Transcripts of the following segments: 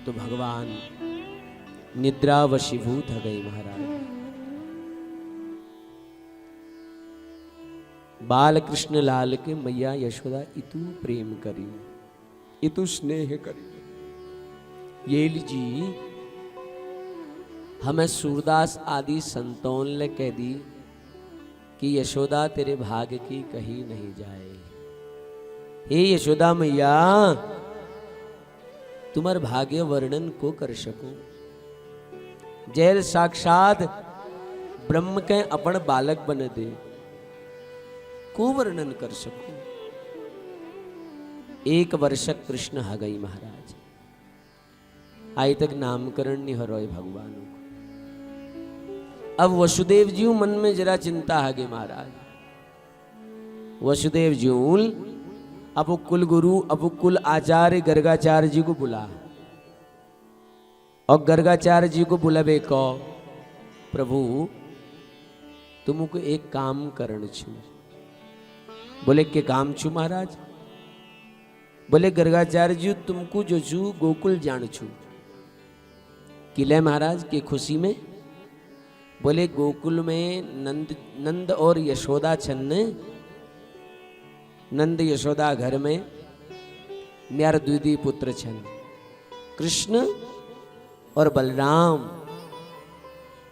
तो भगवान निद्रा वशीभूत हो गई महाराज। बाल कृष्ण लाल के मैया यशोदा इतु प्रेम करी, इतु स्नेह करी। ये लीजी हमें सूरदास आदि संतों ने कह दी कि यशोदा तेरे भाग्य की कहीं नहीं जाए। हे यशोदा मैया तुम्हारे भाग्य वर्णन को कर सको, जैल साक्षात ब्रह्म के अपन बालक बन दे को वर्णन कर सको। एक वर्ष कृष्ण हा गई महाराज, आई तक नामकरण नहीं हो रहे भगवान को। अब वसुदेव जी मन में जरा चिंता आ गई महाराज। वसुदेव जी अब कुल गुरु अब कुल आचार्य गर्गाचार्य जी को बुला, और गर्गाचार्य जी को बुलावे को प्रभु तुमको एक काम करण छू। बोले के काम छू महाराज? बोले गर्गाचार्य जी तुमको जो छू गोकुल जान छू। किले महाराज के खुशी में? बोले गोकुल में नंद और यशोदा छन्ने, नंद यशोदा घर में म्यार द्विदी पुत्र छन, कृष्ण और बलराम।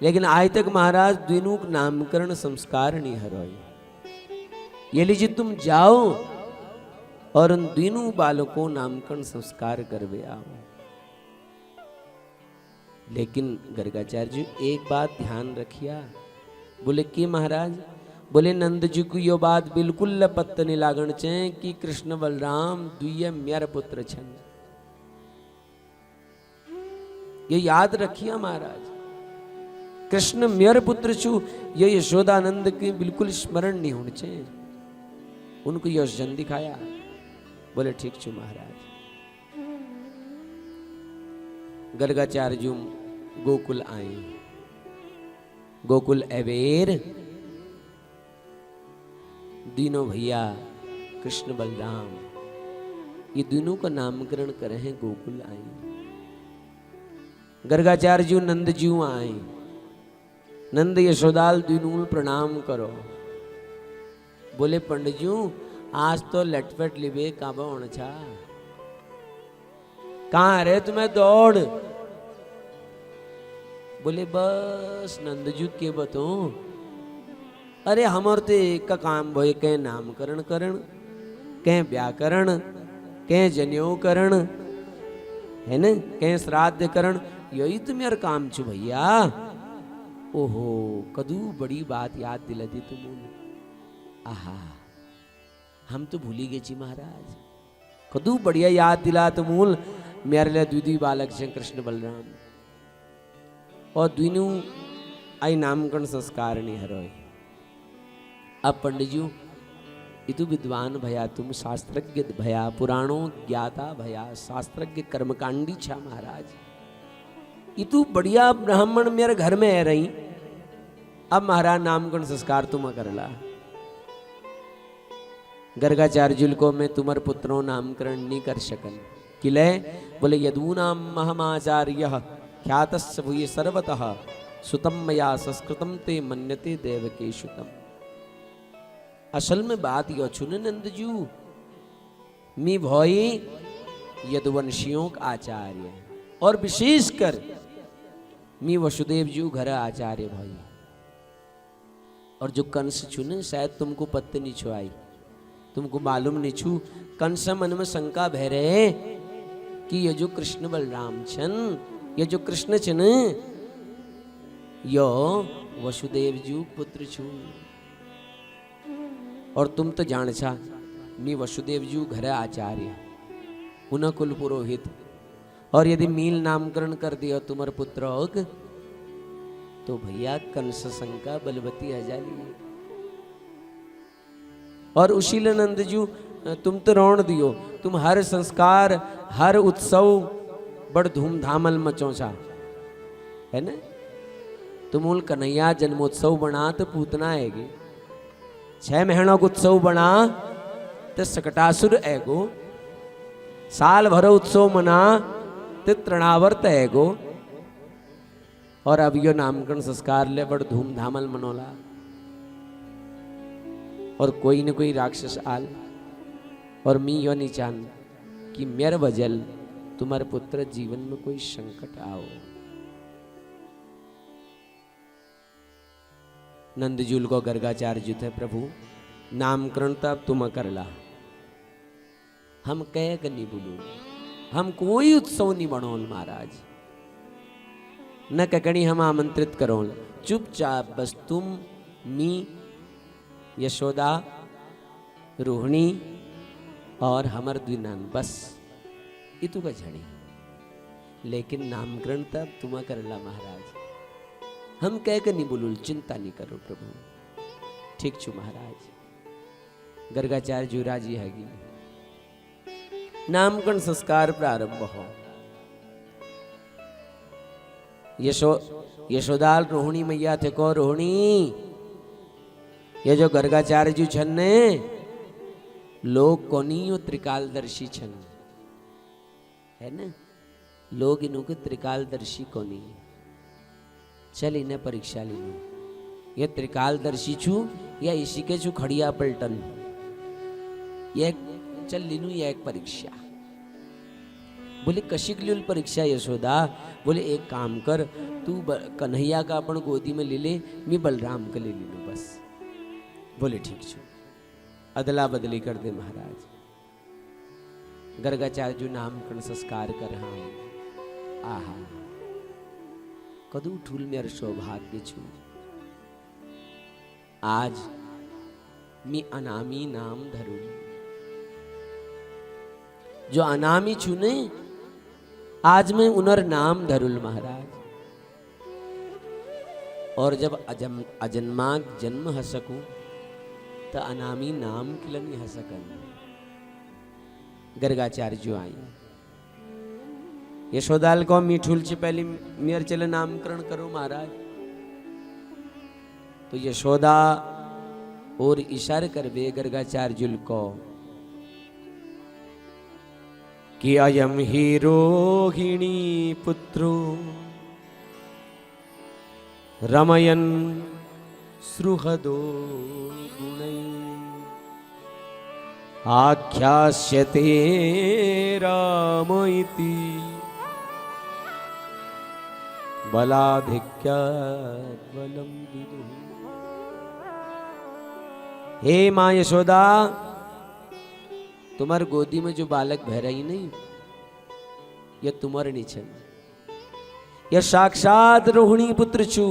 लेकिन आज तक महाराज दोनों नामकरण संस्कार नहीं हरोए। ये लीजिए तुम जाओ और उन दोनों बालकों नामकरण संस्कार करवे आओ। लेकिन गर्गाचार्य जी एक बात ध्यान रखिया। बोले कि महाराज? बोले नंद जी को यो बात बिल्कुल पत्त नहीं लागण चाहिए कि कृष्ण बलराम दुय म्यार पुत्र छन। ये याद रखिए महाराज, कृष्ण म्यार पुत्र छू ये यशोदानंद के बिल्कुल स्मरण नहीं होने चाहिए। उनको योजन दिखाया। बोले ठीक छू महाराज। गर्गाचार्य जी गोकुल आए। गोकुल अवेर तीनों भैया कृष्ण बलराम ये दोनों का नामकरण करे हैं। गोकुल आए। गर्गाचार्य जी नंद जी आए। नंद यशोदाल दोनों प्रणाम करो। बोले पंडित जी आज तो लटपट लिबे काबा होना छा, कहाँ रे तुम्हें दौड़? बोले बस नंद जी के बतो, अरे हमर तो एक का काम भय कह नामकरण करण, कह व्याकरण, कह जनेऊ करण है न, कह श्राद्ध करण, यही तो मेरा काम छू भैया। ओहो कदू बड़ी बात याद दिला दी तुमने। आहा हम तो भूली गए जी महाराज। कदू बढ़िया याद दिला तुमूल। मेरे लिए द्विदी बालक हैं कृष्ण बलराम, और दोनों आई नामकरण संस्कार नहीं हरोए। अब पंडित जी इतु विद्वान भया, तुम शास्त्रज्ञ भया, पुराणों ज्ञाता भया, शास्त्रज्ञ कर्मकांडी छा महाराज। इतु बढ़िया ब्राह्मण मेरे घर में है रही। अब महाराज नामकरण संस्कार तुम करला। गर्गाचार्य जी को मैं तुम्हारे पुत्रों नामकरण नहीं कर सकन। किले? बोले यदूनाम महमाचार्य ख्यातस्य भूय सर्वतः सुतम मया संस्कृतम ते मन्यते देवके सुतम। असल में बात यो छुन नंद जी, मी भोई यदुवंशियों का आचार्य, और विशेषकर मी वसुदेव जी घर आचार्य भाई। और जो कंस छुने शायद तुमको पत्ते नहीं छुआई, तुमको मालूम नहीं छू। कंस मन में शंका भय रहे कि ये जो कृष्ण बलराम छन, ये जो कृष्ण छन यो वसुदेव जी पुत्र छू। और तुम तो जान छा मी वसुदेव जी घर आचार्य, उन कुल पुरोहित, और यदि मील नामकरण कर दिया तुम्हारे पुत्र होग तो भैया कंस शंका बलवती हजाली। और उशील नंद जी तुम तो रोण दियो, तुम हर संस्कार हर उत्सव बड़ धूमधामल मचोचा है न। तुम उल कन्हैया जन्मोत्सव बना तो पूतना आएगी, 6 महीनों का उत्सव बना तो सकटासुर एगो, साल भर उत्सव मना तृणावर्त है गो। और अब यो नामकरण संस्कार ले बड़ धूमधामल मनोला। और कोई न कोई राक्षस आल और मी यो नहीं चान कि मेरे वजल तुम्हारे पुत्र जीवन में कोई संकट आओ। नंदजूल को गर्गाचार्य थे, प्रभु नामकरण तब तुम करला, हम कह कर नहीं बोलू, हम कोई उत्सव नहीं बनोल महाराज, न ककड़ी हम आमंत्रित करो, चुपचाप बस तुम मी यशोदा रोहिणी और हमर द्विनान बस इतु का झड़ी। लेकिन नामकरण तब तुम करला महाराज, हम कह कर नहीं बोलू, चिंता नहीं करो प्रभु। ठीक छु महाराज। गर्गाचार्य जी राजी हैगी। नामकरण संस्कार प्रारंभ हो। यशोदाल रोहिणी मैया थे को रोहिणी, ये जो गर्गाचार्य जी छन ने लोग कोनी यो त्रिकालदर्शी छन, है ना, लोग इन्हों के त्रिकालदर्शी कोनी। चल इन्हें परीक्षा ली लू, ये त्रिकालदर्शी छू या इसी के छू खड़िया पलटन, ये चल लीनू ये एक परीक्षा। बोले कशिक ल्यूल परीक्षा यशोदा? बोले एक काम कर, तू कन्हैया का अपन गोदी में ले ले, मैं बलराम का ले लू बस। बोले ठीक छू। अदला बदली कर दे महाराज। गर्गाचार्य जो नामकरण संस्कार कर रहा है, आहा कदू ठूल मेर सौभाग्य छू। आज मी अनामी नाम धरू, जो अनामी छू ने आज मैं उनर नाम धरुल महाराज। और जब अजन्मा जन्म ह सकूं तो अनामी नाम किला नहीं ह सकन। गर्गाचार्य जो आई यशोदाल को मीठुल से पहले मेर चले नामकरण करो महाराज। तो यशोदा और इशारे कर बे गर्गाचार्य को कि अयम ही रोहिणी पुत्रो रमयन सुहृदो गुणै आख्यास्यते राम इति बलाधिक्यात् बलं विदुः। हे माँ यशोदा, तुम्हार गोदी में जो बालक बह रही नहीं, यह तुम्हारे निचन, यह साक्षात रोहिणी पुत्र छू।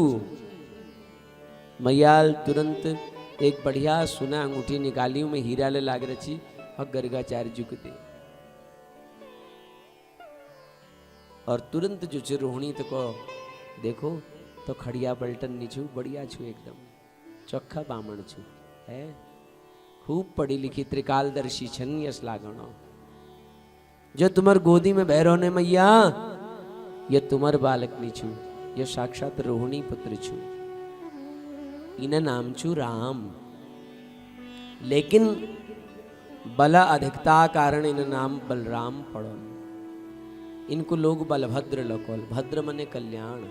मैयाल तुरंत एक बढ़िया सुना अंगूठी निकाली, में हीरा ले लाग रची और गर्गाचार्य जी को दे। और तुरंत जो चे रोहिणी तो को देखो तो खड़िया पलटन नहीं छू, बढ़िया छू, एकदम चोखा बामण छू है। खूब पढ़ी लिखी त्रिकालदर्शी छन यश लागणो। जो तुम्हार गोदी में बहरो ने मैया, ये तुम्हार बालक नहीं छू, ये साक्षात रोहिणी पुत्र छू। इन्हें नाम छू राम, लेकिन बला अधिकता कारण इन्हें नाम बलराम पड़ो। इनको लोग बलभद्र लकोल, भद्र मने कल्याण,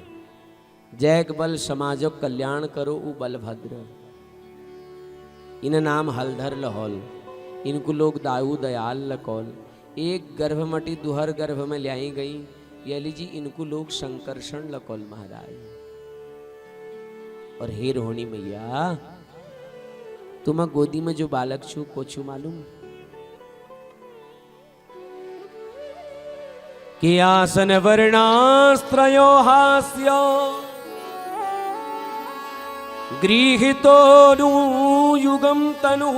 जैक बल समाजो कल्याण करो उ बलभद्र। इन्हें नाम हलधर लहोल, इनको लोग दाऊ दयाल लकोल। एक गर्भमटी दुहर गर्भ में ल्याई गई, ये लीजिए इनको लोग संकर्षण लकोल महाराज। और हे रोहिणी मैया, तुम गोदी में जो बालक छू को छू मालूम कि आसन वर्णास्त्रयो हास्यो गृहीतो युगम तनु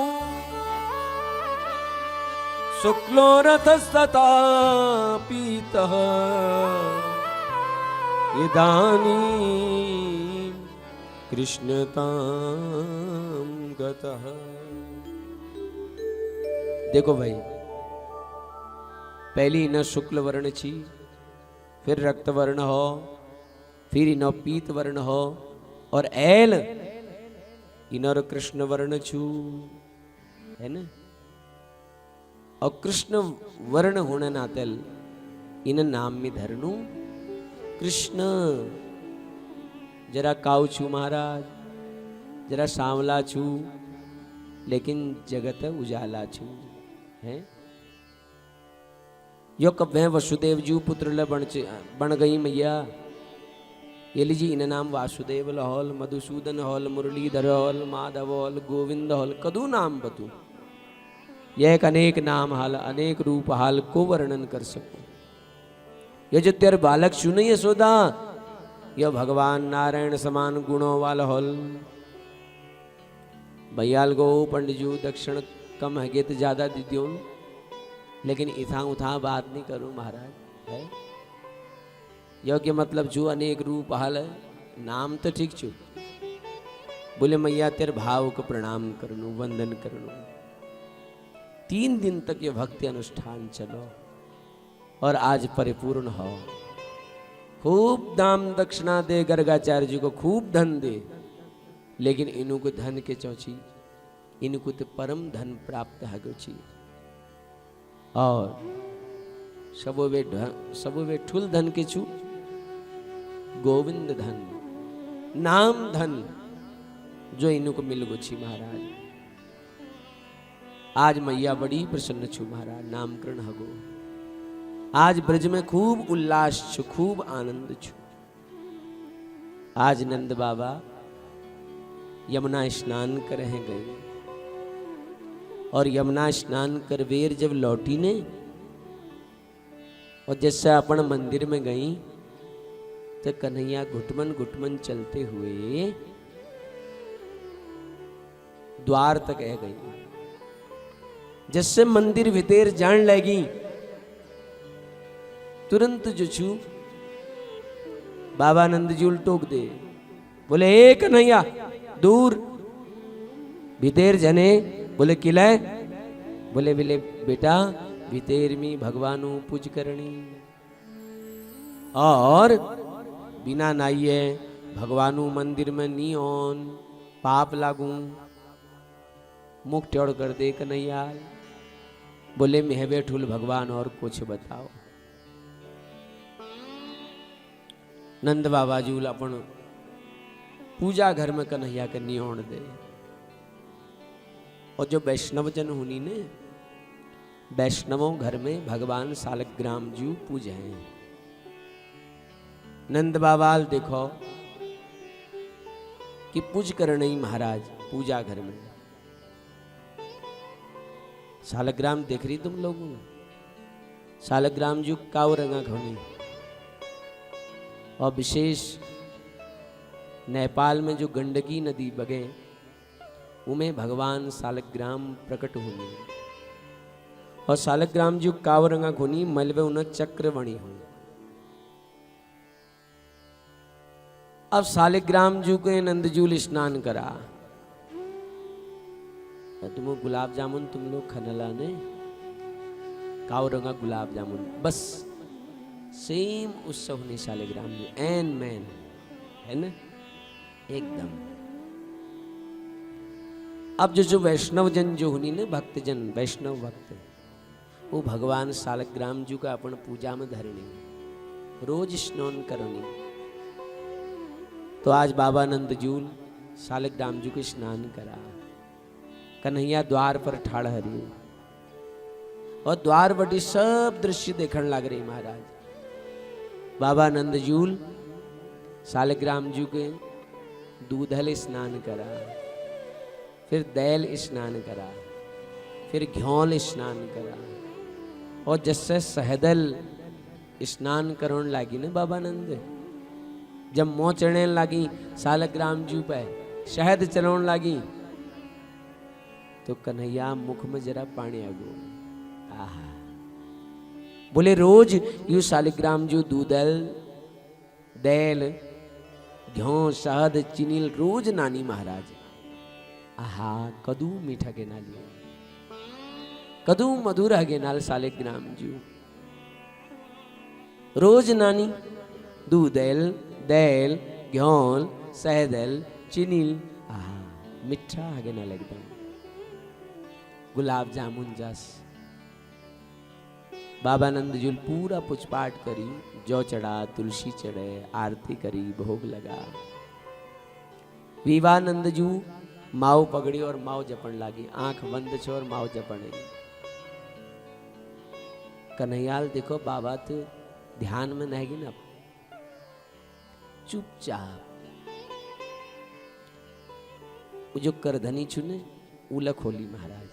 शुक्लो रथस्तथा पीतः इदानीं कृष्णतां गतः। देखो भाई, पहली न शुक्ल वर्ण छी, फिर रक्त वर्ण हो, फिर न पीत वर्ण हो, और ऐल इनर कृष्ण वर्ण छू, है ना। और कृष्ण वर्ण होने नाते इन नाम में धरनू कृष्ण। जरा काऊ छू महाराज, जरा सांवला छू, लेकिन जगत उजाला छू है। यो कब है वसुदेव जी पुत्र ल बन गई मैया। ये लीजिए इन नाम वासुदेव लहौल, मधुसूदन हौल, मुरलीधर हौल, माधव हौल, गोविंद हौल, कदू नाम बतू। यह एक अनेक नाम हाल, अनेक रूप हाल को वर्णन कर सको। ये जो तेरे बालक सुन यशोदा, यह भगवान नारायण समान गुणों वाला हौल। भैयाल गो पंडिजू दक्षिण कम है तो ज्यादा दीदियों, लेकिन इथा उठा बात नहीं करूं महाराज है। योग्य मतलब जो अनेक रूप हाल है, नाम तो ठीक छू। बोले मैया तेरे भाव को प्रणाम करनू, वंदन करनू। 3 दिन तक ये भक्ति अनुष्ठान चलो और आज परिपूर्ण हो। खूब दाम दक्षिणा दे गर्गाचार्य जी को, खूब धन दे, लेकिन इनु को धन के चौची, इनको तो परम धन प्राप्त है गोची। और सब वे ठुल धन के छू, गोविंद धन, नाम धन जो इनको मिल गोची महाराज। आज मैया बड़ी प्रसन्न छू महाराज, नामकरण हगो। आज ब्रज में खूब उल्लास छु, खूब आनंद छु। आज नंद बाबा यमुना स्नान करे गए, और यमुना स्नान कर वेर जब लौटी ने, और जैसे अपन मंदिर में गई तो कन्हैया घुटमन घुटमन चलते हुए द्वार तक आ गई। जैसे मंदिर भीतर जान लगी, तुरंत जो छू बाबा नंद जी टोक दे, बोले ए कन्हैया दूर भीतर जने। बोले किले, बोले बोले बेटा भीतर में भगवानु पूज करनी, और बिना नाइए भगवानु मंदिर में नी ओन, पाप लागू। मुख टेढ़ कर दे कन्हैया। बोले मेहवे ठुल भगवान और कुछ बताओ। नंद बाबा जूल अपन पूजा घर में कन्हैया के नियोण दे। और जो वैष्णव जन हुनी ने, वैष्णवों घर में भगवान सालग्राम जी पूजे हैं। नंद बाबाल देखो कि पूज करने ही महाराज पूजा घर में। सालग्राम देख रही तुम लोगों, सालग्राम जी काव रंगा घनी। और विशेष नेपाल में जो गंडकी नदी बगे, उमें भगवान सालग्राम प्रकट हुए। और सालग्राम जी कावरंगा घुनी मलबे उन चक्र बणी हुई। अब सालग्राम जी के नंदजूल स्नान करा। तुम गुलाब जामुन तुम लोग खनला ने, कावरंगा गुलाब जामुन बस सेम उत्सव ने सालग्राम जी एन मैन है ना एकदम। अब जो वैष्णव जन जो हुनी ने, भक्त जन वैष्णव भक्त, वो भगवान सालग्राम जी का अपन पूजा में धरनी, रोज स्नान करनी। तो आज बाबा नंदजूल सालग्राम जी को स्नान करा। कन्हैया द्वार पर ठाड़ हरी, और द्वार बटी सब दृश्य देखने लग रही महाराज। बाबा नंदजूल सालग्राम जी के दूधल स्नान करा, फिर दैल स्नान करा, फिर घ्योल स्नान करा। और जैसे सहदल स्नान करण लागी ने बाबा नंद, जब मोह चढ़ने लगी सालग्राम जी पे, शहद चलने लगी, तो कन्हैया मुख में जरा पानी आ गो। आहा, बोले रोज यू सालग्राम जी दूधल दैल घ्यो शहद चीनील रोज नानी महाराज। आहा, कदू मीठा के नाली, कदू मधुर हगे नाल सालग्राम जी रोज नानी दूधल दैल घ्योल सहदल चीनील। आहा, मिठा हगे नाल एकदम गुलाब जामुन जस। बाबा नंदजू पूरा पुष्पाठ करी, जौ चढ़ा, तुलसी चढ़े, आरती करी, भोग लगा। विवाह नंदजू माओ पगड़ी और माओ जपण लागी, आंख बंद छे और माओ जपण। कन्हैयाल देखो बाबा तो ध्यान में नहीं ना, चुपचाप जो करधनी चुने उला खोली महाराज,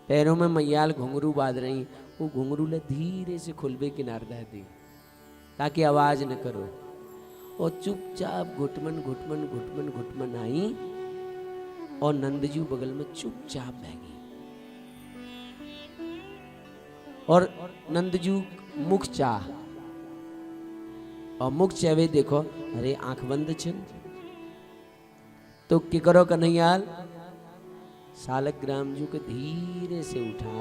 पैरों में मैयाल घुंघरू बांध रही, वो घुंघरू ले धीरे से खुलबे किनार दे दी ताकि आवाज न करो, और चुपचाप घुटमन घुटमन घुटमन घुटमन आई और नंदजू बगल में चुपचाप बहगी। और नंदजू मुख चाह, और मुख चाहे देखो, अरे आंख बंद छन तो की करो कन्हैयाल, सालग्राम जू के धीरे से उठा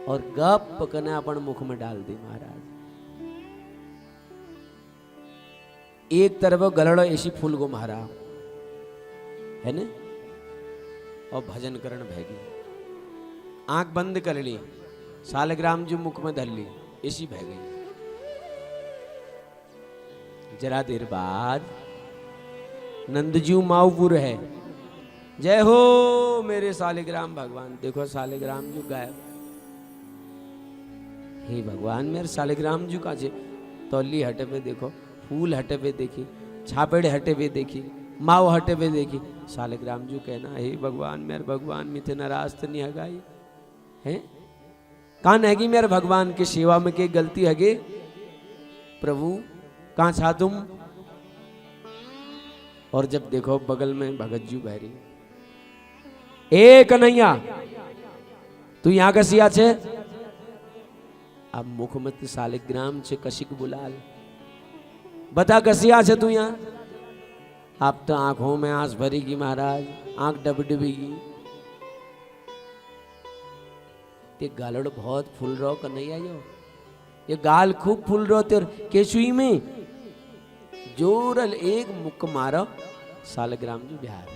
और गप कने अपन मुख में डाल दी महाराज। एक तरफ गलड़ो ऐसी फूल गो महारा है ने, और भजन करण भैगी, आंख बंद कर ली, सालग्राम जू मुख में धर ली, ऐसी बह गई। जरा देर बाद नंदजू माऊपुर है, जय हो मेरे सालिग्राम भगवान। देखो सालिग्राम जू गायब, हे भगवान मेरे सालिग्राम जू का जे, तौली हटे पे देखो, फूल हटे पे देखी, छापेड़े हटे पे देखी, माओ हटे पे देखी, सालिग्राम जू कहना, हे भगवान मेरे भगवान मिथे नाराज तो नहीं हगाई है, कान हैगी मेरे भगवान की सेवा में के गलती हगे, प्रभु कहाँ छा तुम। और जब देखो बगल में भगत जू बहरी, ए कन्हैया तू यहाँ कसिया छे, अब मुख में सालिग्राम छे कशिक बुलाल, बता कसिया छे तू यहाँ। अब तो आंखों में आंस भरेगी महाराज, आंख डबडबेगी, ते गालड़ बहुत फूल रहो कन्हैया, यो ये गाल खूब फूल रहो तेर केशुई में, जोरल एक मुक्क मारो, सालग्राम जू बिहार।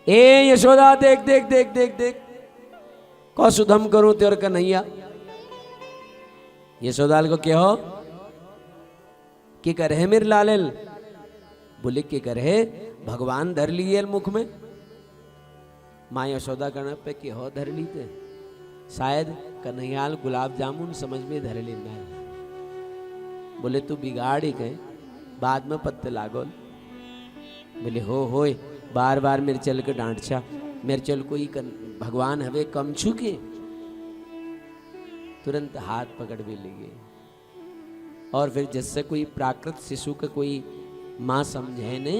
ए यशोदा देख देख देख देख देख, कौ सुधम करूं तेर कन्हैया। यशोदाल को क्या हो कि कर है मेरे लालेल, बोले कि कर है भगवान धर लिए मुख में। माँ यशोदा करने पे कि हो धर ली थे, शायद कन्हैयाल गुलाब जामुन समझ में धर लेना। बोले तू बिगाड़ ही गए, बाद में पत्ते लागोल। बोले हो बार बार मेरे चल के डांट छा, मेरे चल कोई भगवान हवे कम छुके, तुरंत हाथ पकड़ भी लिए। और फिर जिससे कोई प्राकृत शिशु का कोई माँ समझे ने,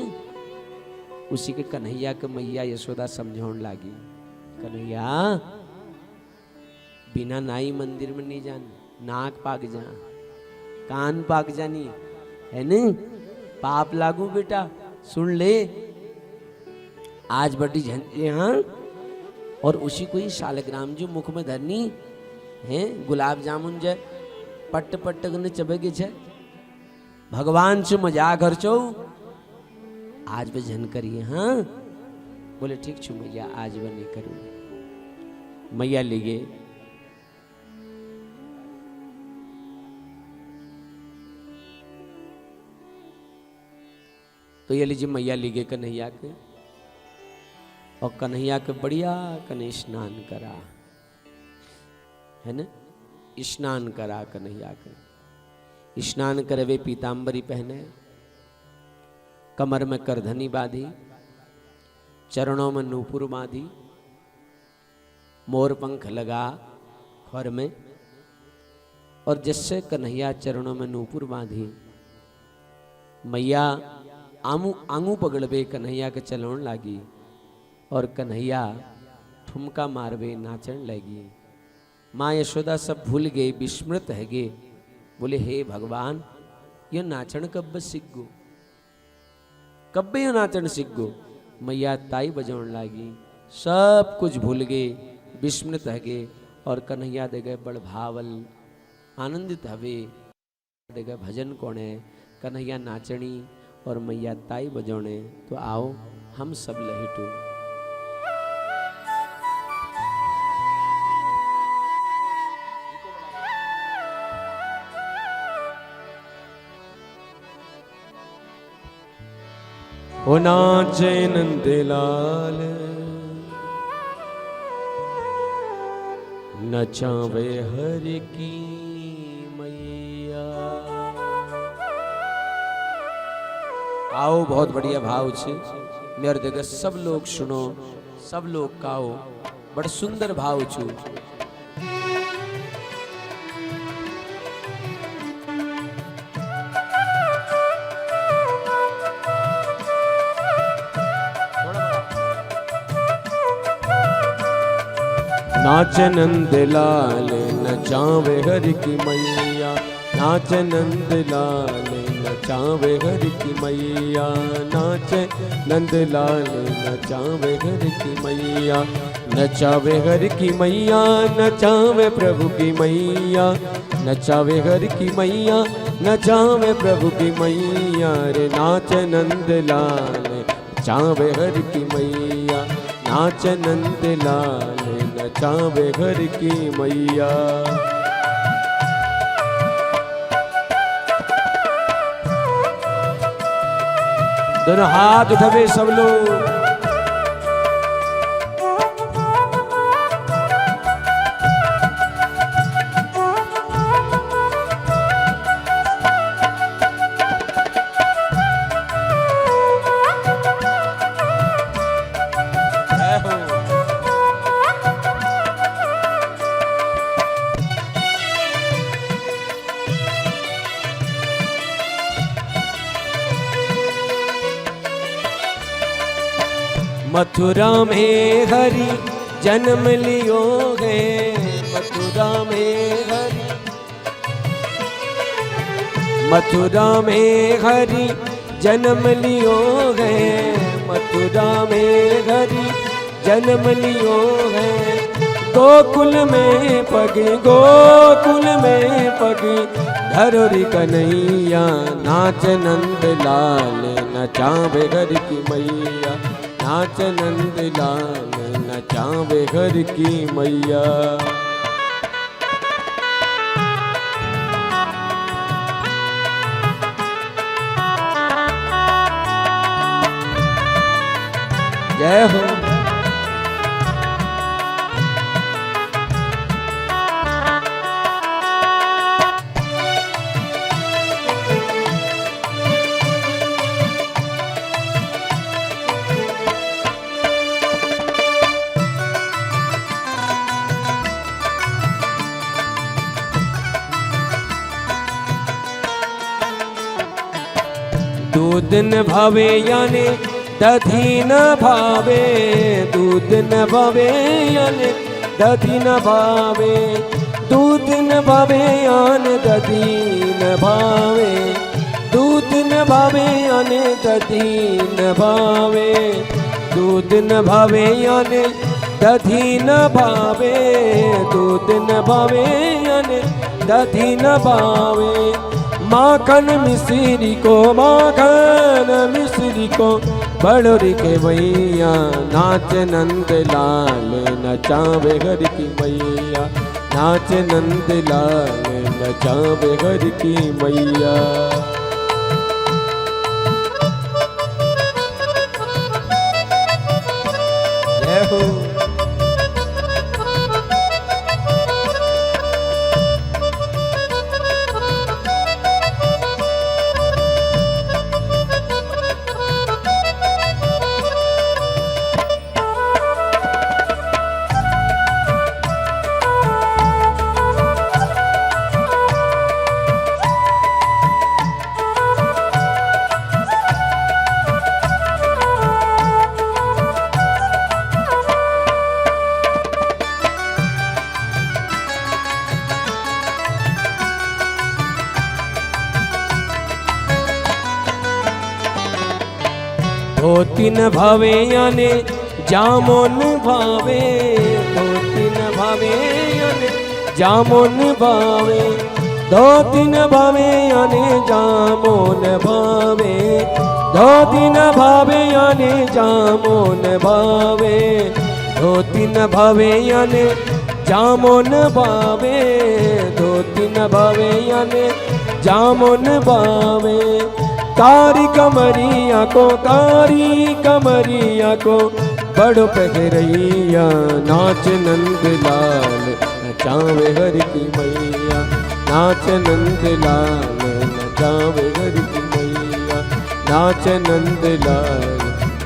उसी के कन्हैया के मैया यशोदा समझाने लागी, कन्हैया बिना नाई मंदिर में नहीं जान, नाक पाक जा, कान पाक जानी है ने, पाप लागू बेटा, सुन ले आज बड़ी झंझे। हाँ, और उसी को ही सालग्राम जो मुख में धरनी है, गुलाब जामुन जय पट्ट पट्ट ने चबेगे छे, भगवान से मजाक कर चो, आज भी झन करिए। हाँ बोले ठीक छू मैया, आज भी नहीं करूँ। मैया ले गए, तो ये लीजिए मैया ले गए कन्हैया के, और कन्हैया के बढ़िया कने स्नान करा है ना, स्नान करा कन्हैया के। स्नान करे वे पीताम्बरी पहने, कमर में करधनी बांधी, चरणों में नूपुर बांधी, मोर पंख लगा खर में, और जिससे कन्हैया चरणों में नूपुर बांधी, मैया आंगू पकड़बे कन्हैया के चलण लागी, और कन्हैया ठुमका मारबे नाचन लगी। माँ यशोदा सब भूल गए, विस्मृत है गे, बोले हे भगवान ये नाचन कब सीख गो, कब ये नाचन सीख गो। मैया ताई बजाउन लागी, सब कुछ भूल गए, विस्मृत है गे, और कन्हैया दे गए बड़ भावल आनंदित हवे, दे गए भजन कोणे, कन्हैया नाचनी और मैया ताई बजाने। तो आओ हम सब लहिटू। ओ नाचे नंदलाल नचावे हर की मैया। आओ बहुत बढ़िया भाव छे मेरे जगह सब लोग सुनो सब लोग गाओ बड़ सुंदर भाव छू। नाच नंद लाल नचावे हर की मैया। नाच नंद लाल नचावे हर की मैया। नाच नंद लाल नचावे हर की मैया। नचावे हर की मैया नचावे प्रभु की मैया। नचावे हर की मैया नचावे प्रभु की मैया। रे नाच नंद लाल नचावे हर की मैया। नाच नंद लाल नचावे घर की मैया। दोनों हाथ उठावे सब लोग। मथुरा में हरि जन्म लियो है। मथुरा में हरि मथुरा में हरि जन्म लियो है। मथुरा में हरि जन्म लियो है। गोकुल में पगी गोकुल में पगी धरोरी कन्हैया। नाच नंद लाल नचावे घर की मैया। नाच नंद लाल नचावे घर की मैया। जय हो। दूध न भावे यानी दधी न भावे। दूध न भावे यानी दधी न भावे। दूध न भावे यानी दधी न भावे। दूध न भावे यानी दधी न भावे। दूध न भावे यानी दधी न भावे। दूध न भावे यानी दधी न भावे। माखन मिश्री को माखन मिश्री को बड़ोरी के मैया। नाच नंद लाल नचावे घर की मैया। नाच नंद लाल नचावे घर की मैया। जय हो। धोती न भावे याने जामुन भावे। धोती न भावे याने जामुन भावे। धोती न भावे याने जामुन भावे। धोती न भावे याने जामुन भावे। धोती न भावे याने जामुन भावे। धोती न भावे याने जामुन भावे। कारी कमरिया को, कारी कमरिया को बड़ पहरैया, नाच नंद लाल नचावे हर की मैया, नाच नंद लाल नचावे हर की मैया, नाच नंद लाल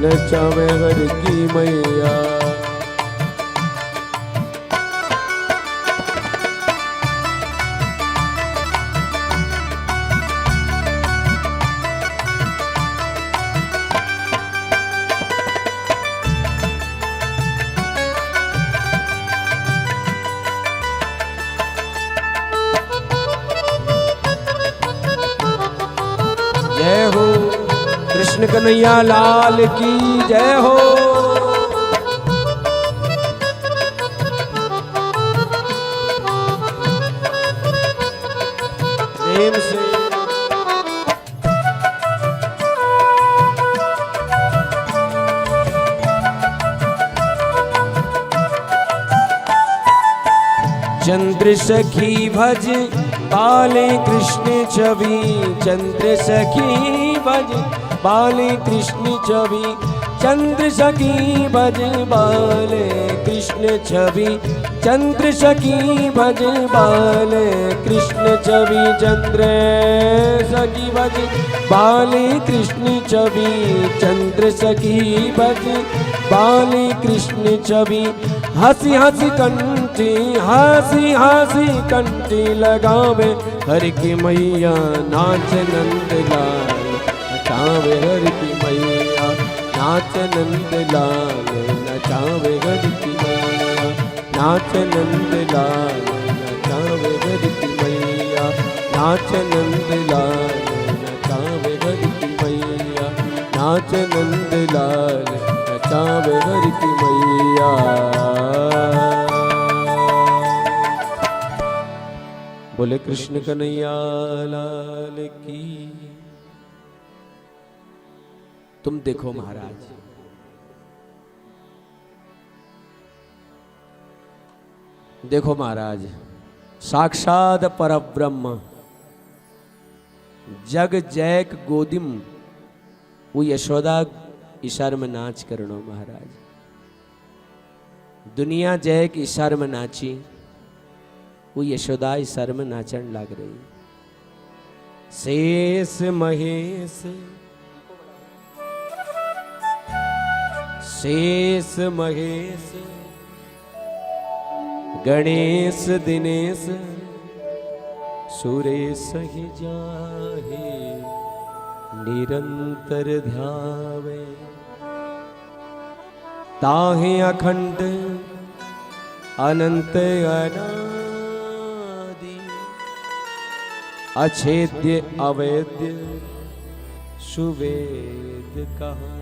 नचावे हर की मैया। जय हो कृष्ण कन्हैया लाल की जय हो। प्रेम से चंद्र सखी भज बाले कृष्ण छवि, चंद्र सखी भज बाले कृष्ण छवि, चंद्र सखी भज बाले कृष्ण छवि, चंद्र सखी भज बाले कृष्ण छवि, चंद्र सखी भज बाले कृष्ण छवि, चंद्र सखी भज बाले कृष्ण छवि, हंसी हंसी कंठी, हंसी हंसी कंठी लगावे हर की मैया, नाच नंद लाल नचावे हर की मैया, नाच नंद लाल नचावे हर की मैया, नाच नंद लाल नचावे हर की मैया, नाच नंद लाल नचावे हर की मैया, नाच नंद लाल नचावे हर की मैया। बोले कृष्ण कन्हैया लाल की। तुम देखो महाराज, देखो महाराज, साक्षात परब्रह्म जग जैक गोदिम वो यशोदा इशार में नाच करणो महाराज, दुनिया जैक इशार में नाची, वो यशोदा इशार में नाचन लाग रही। शेष महेश, शेष महेश, गणेश दिनेश, सुरेश ही जाहे निरंतर ध्यावे, ताहे अखंड अनंत अनादि, अछेद्य अवैद्य सुवेद कहा।